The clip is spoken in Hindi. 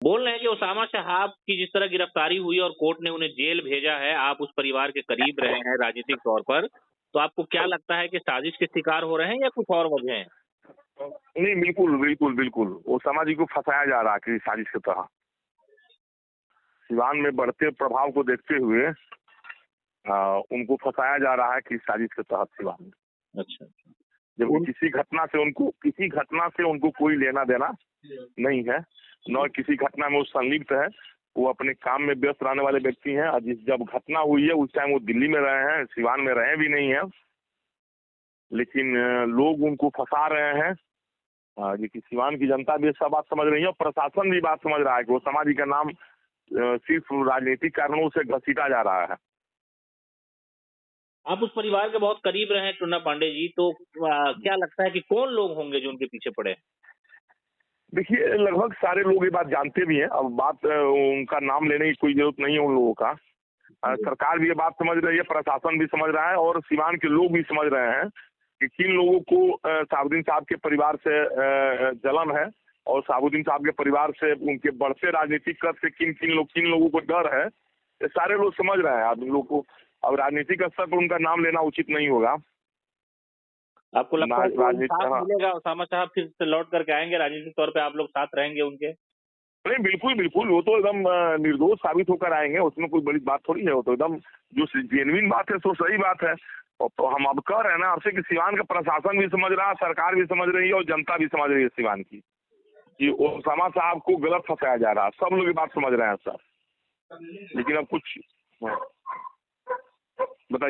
बोल रहे हैं कि ओसामा शहाब की जिस तरह गिरफ्तारी हुई और कोर्ट ने उन्हें जेल भेजा है, आप उस परिवार के करीब रहे हैं राजनीतिक तौर पर, तो आपको क्या लगता है कि साजिश के शिकार हो रहे हैं या कुछ और वजह है? नहीं, बिल्कुल बिल्कुल बिल्कुल ओसामा जी को फंसाया जा रहा है किसी साजिश की तरह। सिवान में बढ़ते प्रभाव को देखते हुए उनको फंसाया जा रहा है किसी साजिश के तहत सिवान में। अच्छा। जबकि किसी घटना से उनको कोई लेना देना नहीं है, न किसी घटना में वो संलिप्त है। वो अपने काम में व्यस्त रहने वाले व्यक्ति हैं। और जब घटना हुई है उस टाइम वो दिल्ली में रहे हैं, सिवान में रहे भी नहीं है, लेकिन लोग उनको फंसा रहे हैं। लेकिन सिवान की जनता भी सब बात समझ रही है और प्रशासन भी बात समझ रहा है कि वो समाधि का नाम सिर्फ राजनीतिक कारणों से घसीटा जा रहा है। आप उस परिवार के बहुत करीब रहे हैं टुन्ना पांडे जी, तो क्या लगता है कि कौन लोग होंगे जो उनके पीछे पड़े? देखिए, लगभग सारे लोग ये बात जानते भी हैं। अब बात उनका नाम लेने की कोई जरूरत नहीं है उन लोगों का। सरकार भी ये बात समझ रही है, प्रशासन भी समझ रहा है और सिवान के लोग भी समझ रहे हैं कि किन लोगों को शहाबुद्दीन साहब के परिवार से जलन है और शहाबुद्दीन साहब के परिवार से उनके बढ़ते राजनीतिक कद से किन लोगों को डर है। ये सारे लोग समझ रहे हैं। अब इन लोग को अब राजनीतिक स्तर पर उनका नाम लेना उचित नहीं होगा। आपको लगता है कि साथ हाँ। मिलेगा, ओसामा साहब फिर से लौट करके आएंगे राजनीतिक तौर पे, आप लोग साथ रहेंगे उनके? नहीं, बिल्कुल बिल्कुल, वो तो एकदम निर्दोष साबित होकर आएंगे। उसमें कोई बड़ी बात थोड़ी है। वो तो एकदम जो जेन्युइन बात है, तो सही बात है। और तो हम अब कह रहे हैं ना आपसे कि सिवान का प्रशासन भी समझ रहा है, सरकार भी समझ रही है और जनता भी समझ रही है सिवान की, कि ओसामा साहब को गलत फंसाया जा रहा है। सब लोग ये बात समझ रहे हैं सर, लेकिन अब कुछ